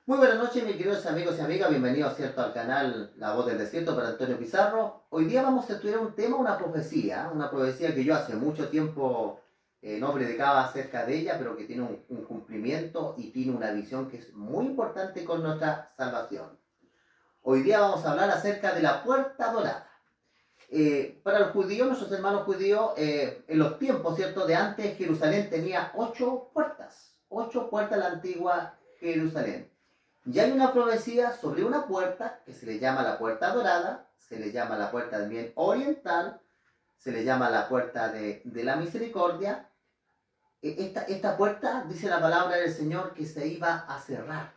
Muy buenas noches, mis queridos amigos y amigas. Bienvenidos, ¿cierto?, al canal La Voz del Desierto para Antonio Pizarro. Hoy día vamos a estudiar un tema, una profecía que yo hace mucho tiempo no predicaba acerca de ella, pero que tiene un cumplimiento y tiene una visión que es muy importante con nuestra salvación. Hoy día vamos a hablar acerca de la puerta dorada. Para los judíos, nuestros hermanos judíos, en los tiempos, ¿cierto?, de antes, Jerusalén tenía 8 puertas en la antigua Jerusalén. Y hay una profecía sobre una puerta que se le llama la puerta dorada, se le llama la puerta del bien oriental, se le llama la puerta de la misericordia. Esta puerta, dice la palabra del Señor, que se iba a cerrar.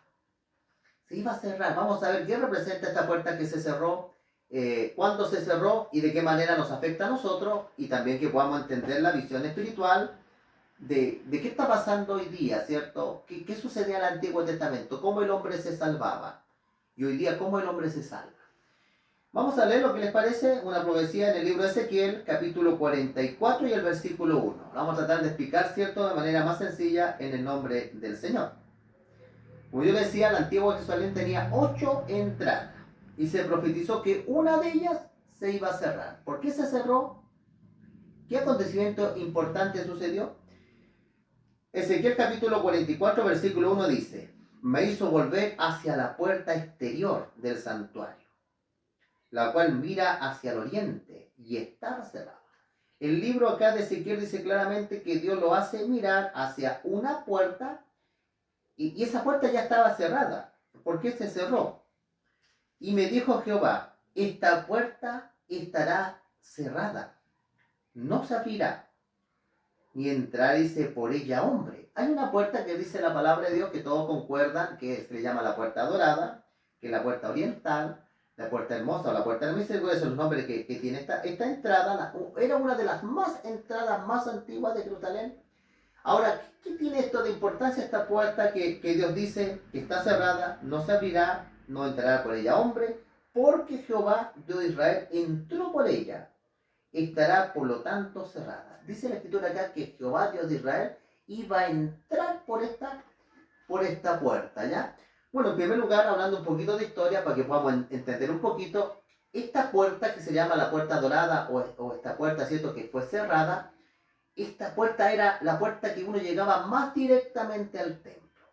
Se iba a cerrar. Vamos a ver qué representa esta puerta que se cerró, cuándo se cerró y de qué manera nos afecta a nosotros, y también que podamos entender la visión espiritual de qué está pasando hoy día, ¿cierto? ¿Qué sucedía en el Antiguo Testamento? ¿Cómo el hombre se salvaba? Y hoy día, ¿cómo el hombre se salva? Vamos a leer lo que les parece, una profecía en el libro de Ezequiel, capítulo 44 y el versículo 1. Vamos a tratar de explicar, ¿cierto?, de manera más sencilla en el nombre del Señor. Como yo decía, el antiguo Jerusalén tenía 8 entradas y se profetizó que una de ellas se iba a cerrar. ¿Por qué se cerró? ¿Qué acontecimiento importante sucedió? Ezequiel capítulo 44, versículo 1 dice: me hizo volver hacia la puerta exterior del santuario, la cual mira hacia el oriente y estaba cerrada. El libro acá de Ezequiel dice claramente que Dios lo hace mirar hacia una puerta y esa puerta ya estaba cerrada. ¿Por qué se cerró? Y me dijo Jehová: esta puerta estará cerrada, no se abrirá, ni entrarse por ella hombre. Hay una puerta que dice la palabra de Dios que todos concuerdan, que se le llama la puerta dorada, que es la puerta oriental, la puerta hermosa o la puerta de la misericordia, son los nombres que tiene esta entrada. Era una de las entradas más antiguas de Jerusalén. Ahora, ¿qué tiene esto de importancia? Esta puerta que Dios dice que está cerrada, no se abrirá, no entrará por ella hombre, porque Jehová, Dios de Israel, entró por ella, estará por lo tanto cerrada. Dice la escritura acá que Jehová, Dios de Israel, iba a entrar por esta puerta, ¿ya? Bueno, en primer lugar, hablando un poquito de historia, para que podamos entender un poquito, esta puerta que se llama la puerta dorada, o esta puerta, ¿cierto?, que fue cerrada, esta puerta era la puerta que uno llegaba más directamente al templo.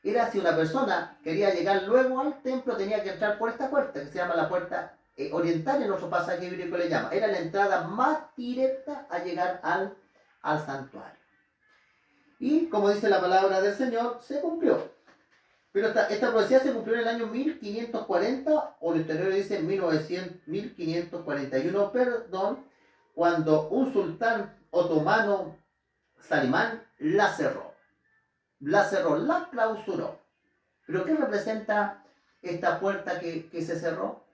Era, si una persona quería llegar luego al templo, tenía que entrar por esta puerta, que se llama la puerta oriental, en otro pasaje bíblico le llama. Era la entrada más directa a llegar al santuario. Y como dice la palabra del Señor, se cumplió. Pero esta profecía se cumplió en el año 1540, o el historiador dice 1541, perdón, cuando un sultán otomano, Salimán, la cerró. La clausuró. ¿Pero qué representa esta puerta que se cerró?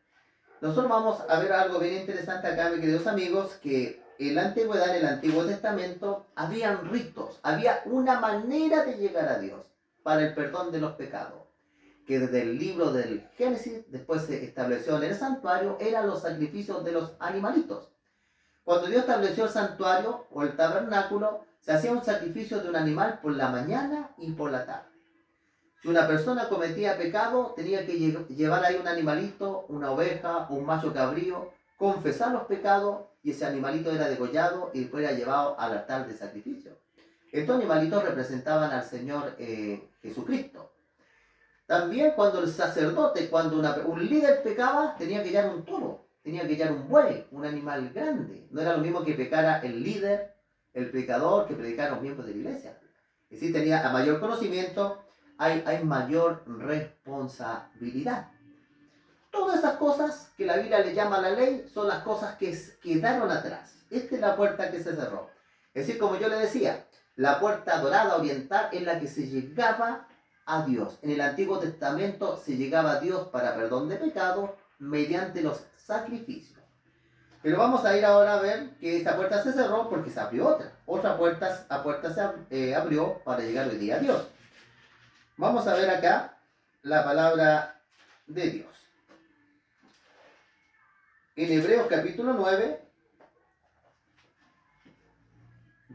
Nosotros vamos a ver algo bien interesante acá, mis queridos amigos, que en la antigüedad, en el Antiguo Testamento, habían ritos, había una manera de llegar a Dios para el perdón de los pecados, que desde el libro del Génesis, después se estableció en el santuario, eran los sacrificios de los animalitos. Cuando Dios estableció el santuario o el tabernáculo, se hacía un sacrificio de un animal por la mañana y por la tarde. Si una persona cometía pecado, tenía que llevar ahí un animalito, una oveja, un macho cabrío, confesar los pecados, y ese animalito era degollado y después era llevado al altar de sacrificio. Estos animalitos representaban al Señor Jesucristo. También cuando el sacerdote, cuando un líder pecaba, tenía que llevar un toro, tenía que llevar un buey, un animal grande. No era lo mismo que pecara el líder, el predicador, que predicaran los miembros de la iglesia. Y si tenía a mayor conocimiento, hay mayor responsabilidad. Todas esas cosas que la Biblia le llama la ley son las cosas que quedaron atrás. Esta es la puerta que se cerró. Es decir, como yo le decía, la puerta dorada oriental es la que se llegaba a Dios. En el Antiguo Testamento se llegaba a Dios para perdón de pecados mediante los sacrificios. Pero vamos a ir ahora a ver que esta puerta se cerró porque se abrió otra. Otra puerta se abrió para llegar hoy día a Dios. Vamos a ver acá la palabra de Dios. En Hebreos capítulo 9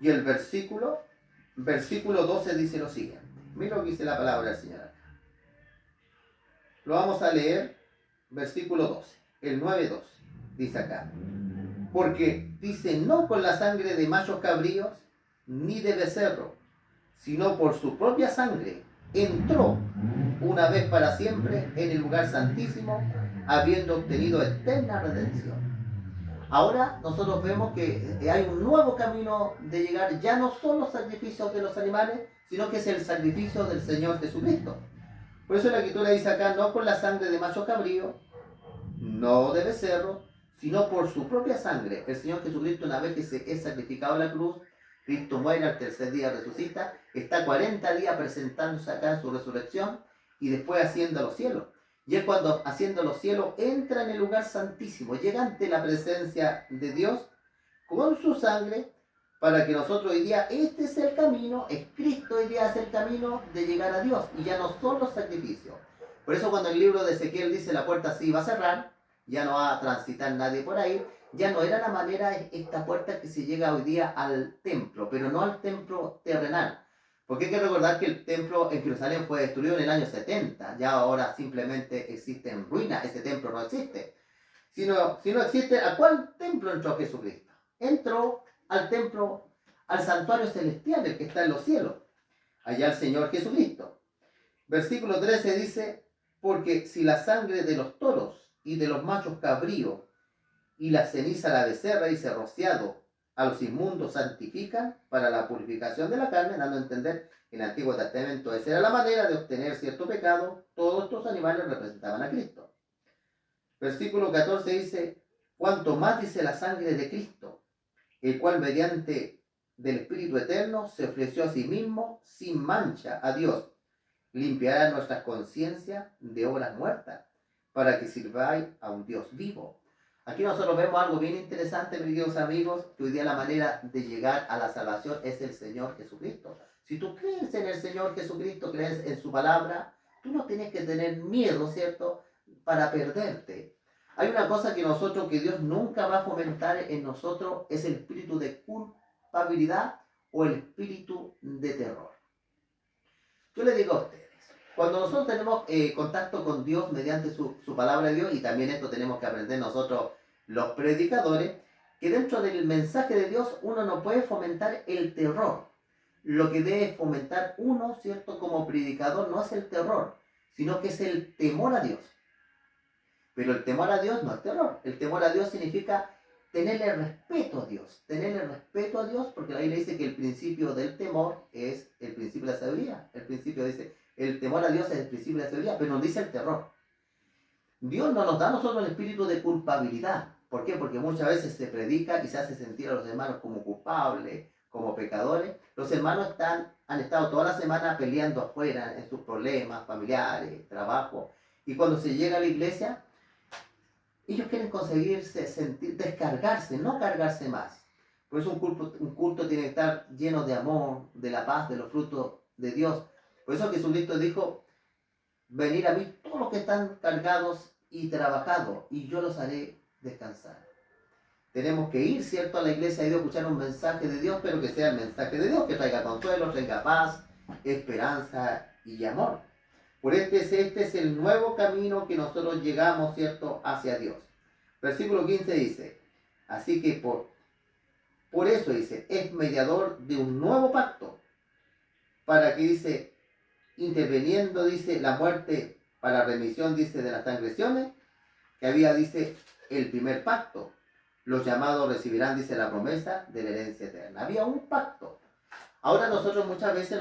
y el versículo 12 dice lo siguiente. Mira lo que dice la palabra del Señor. Lo vamos a leer, versículo 12, el 9:12. Dice acá, porque dice, no con la sangre de machos cabríos, ni de becerro, sino por su propia sangre, entró una vez para siempre en el lugar santísimo, habiendo obtenido eterna redención. Ahora nosotros vemos que hay un nuevo camino de llegar, ya no son los sacrificios de los animales, sino que es el sacrificio del Señor Jesucristo. Por eso la Escritura dice acá, no con la sangre de macho cabrío, no de becerro, sino por su propia sangre. El Señor Jesucristo, una vez que se es sacrificado en la cruz, Cristo muere, al tercer día resucita, está 40 días presentándose acá en su resurrección y después asciende a los cielos. Y es cuando asciende a los cielos, entra en el lugar santísimo, llega ante la presencia de Dios con su sangre, para que nosotros hoy día, este es el camino, es Cristo hoy día es el camino de llegar a Dios, y ya no son los sacrificios. Por eso cuando el libro de Ezequiel dice la puerta se iba a cerrar, ya no va a transitar nadie por ahí, ya no era la manera esta puerta que se llega hoy día al templo, pero no al templo terrenal. Porque hay que recordar que el templo en Jerusalén fue destruido en el año 70, ya ahora simplemente existe en ruina, ese templo no existe. Si no existe, ¿a cuál templo entró Jesucristo? Entró al templo, al santuario celestial, el que está en los cielos, allá el Señor Jesucristo. Versículo 13 dice, porque si la sangre de los toros y de los machos cabríos y la ceniza de la becerra, dice, rociado a los inmundos santifican para la purificación de la carne, dando a entender que en el Antiguo Testamento esa era la manera de obtener cierto pecado, todos estos animales representaban a Cristo. Versículo 14 dice, cuanto más dice la sangre de Cristo, el cual mediante del Espíritu Eterno se ofreció a sí mismo sin mancha a Dios, limpiará nuestras conciencias de obras muertas, para que sirváis a un Dios vivo. Aquí nosotros vemos algo bien interesante, mis queridos amigos, que hoy día la manera de llegar a la salvación es el Señor Jesucristo. Si tú crees en el Señor Jesucristo, crees en su palabra, tú no tienes que tener miedo, ¿cierto?, para perderte. Hay una cosa que Dios nunca va a fomentar en nosotros, es el espíritu de culpabilidad o el espíritu de terror. Yo le digo a ustedes, cuando nosotros tenemos contacto con Dios mediante su palabra de Dios, y también esto tenemos que aprender nosotros los predicadores, que dentro del mensaje de Dios uno no puede fomentar el terror. Lo que debe fomentar uno, ¿cierto?, como predicador, no es el terror, sino que es el temor a Dios. Pero el temor a Dios no es terror. El temor a Dios significa tenerle respeto a Dios. Tenerle respeto a Dios, porque la Biblia dice que el principio del temor es el principio de la sabiduría. El principio dice, el temor a Dios es el principio de la sabiduría, pero nos dice el terror. Dios no nos da a nosotros el espíritu de culpabilidad. ¿Por qué? Porque muchas veces se predica y se hace sentir a los hermanos como culpables, como pecadores. Los hermanos han estado toda la semana peleando afuera en sus problemas familiares, trabajo. Y cuando se llega a la iglesia, ellos quieren conseguirse, sentir, descargarse, no cargarse más. Por eso un culto tiene que estar lleno de amor, de la paz, de los frutos de Dios. Por eso Jesucristo dijo, venir a mí todos los que están cargados y trabajados, y yo los haré descansar. Tenemos que ir, ¿cierto?, a la iglesia de Dios, escuchar un mensaje de Dios, pero que sea el mensaje de Dios, que traiga consuelo, traiga paz, esperanza y amor. Por este es el nuevo camino que nosotros llegamos, ¿cierto?, hacia Dios. Versículo 15 dice, así que por eso dice, es mediador de un nuevo pacto, para que dice, interviniendo, dice, la muerte para remisión, dice, de las transgresiones, que había, dice, el primer pacto. Los llamados recibirán, dice, la promesa de la herencia eterna. Había un pacto. Ahora muchas veces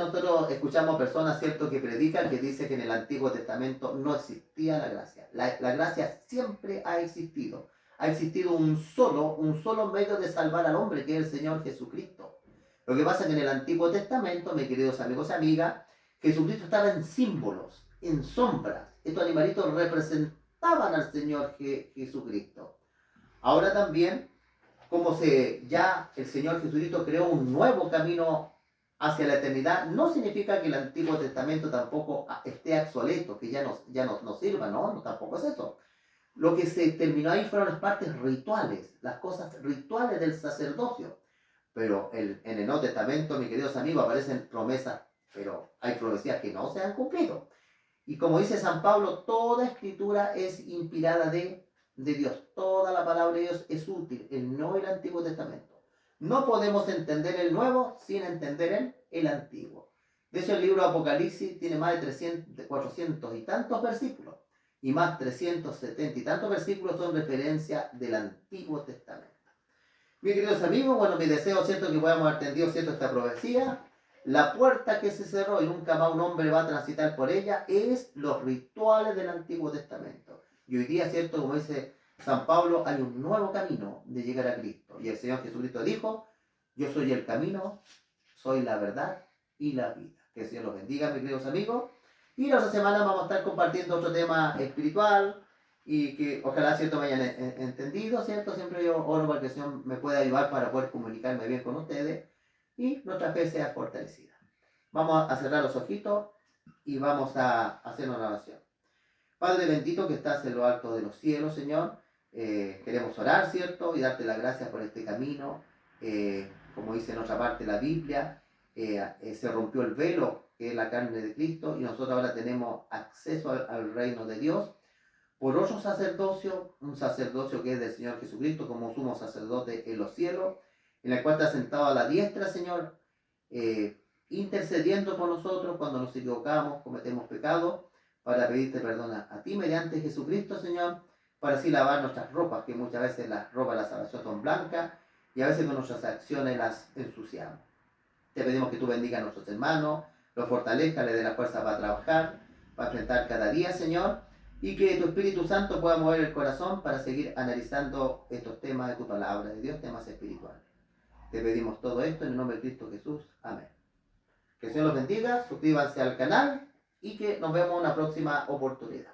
escuchamos personas, ¿cierto?, que predican, que dicen que en el Antiguo Testamento no existía la gracia. La gracia siempre ha existido. Ha existido un solo medio de salvar al hombre, que es el Señor Jesucristo. Lo que pasa es que en el Antiguo Testamento, mis queridos amigos y amigas, Jesucristo estaba en símbolos, en sombras. Estos animalitos representaban al Señor Jesucristo. Ahora también, como ya el Señor Jesucristo creó un nuevo camino hacia la eternidad, no significa que el Antiguo Testamento tampoco esté obsoleto, que ya no sirva, no, tampoco es eso. Lo que se terminó ahí fueron las partes rituales, las cosas rituales del sacerdocio. Pero en el Nuevo Testamento, mis queridos amigos, aparecen promesas, pero hay profecías que no se han cumplido. Y como dice San Pablo, toda escritura es inspirada de Dios. Toda la palabra de Dios es útil, el Nuevo y el Antiguo Testamento. No podemos entender el Nuevo sin entender el Antiguo. De hecho, el libro Apocalipsis tiene más de 300, 400 y tantos versículos. Y más 370 y tantos versículos son referencia del Antiguo Testamento. Mis queridos amigos, bueno, mi deseo, ¿cierto?, que podamos haber entendido, ¿cierto?, esta profecía. La puerta que se cerró y nunca más un hombre va a transitar por ella es los rituales del Antiguo Testamento. Y hoy día, ¿cierto?, como dice San Pablo, hay un nuevo camino de llegar a Cristo. Y el Señor Jesucristo dijo, yo soy el camino, soy la verdad y la vida. Que el Señor los bendiga, mis queridos amigos. Y la otra semana vamos a estar compartiendo otro tema espiritual y que ojalá, ¿cierto?, me hayan entendido, ¿cierto? Siempre yo oro para que el Señor me pueda ayudar para poder comunicarme bien con ustedes y nuestra fe sea fortalecida. Vamos a cerrar los ojitos y vamos a hacer una oración. Padre bendito que estás en lo alto de los cielos, Señor, queremos orar, ¿cierto? Y darte las gracias por este camino. Como dice en otra parte de la Biblia, se rompió el velo, que es la carne de Cristo, y nosotros ahora tenemos acceso al reino de Dios por otro sacerdocio, un sacerdocio que es del Señor Jesucristo como sumo sacerdote en los cielos, en el cual está sentado a la diestra, Señor, intercediendo por nosotros cuando nos equivocamos, cometemos pecado, para pedirte perdón a ti mediante Jesucristo, Señor, para así lavar nuestras ropas, que muchas veces las ropas de la salvación son blancas y a veces con nuestras acciones las ensuciamos. Te pedimos que tú bendigas a nuestros hermanos, los fortalezcas, les dé la fuerza para trabajar, para enfrentar cada día, Señor, y que tu Espíritu Santo pueda mover el corazón para seguir analizando estos temas de tu palabra de Dios, temas espirituales. Te pedimos todo esto en el nombre de Cristo Jesús. Amén. Que el Señor los bendiga, suscríbanse al canal y que nos vemos en una próxima oportunidad.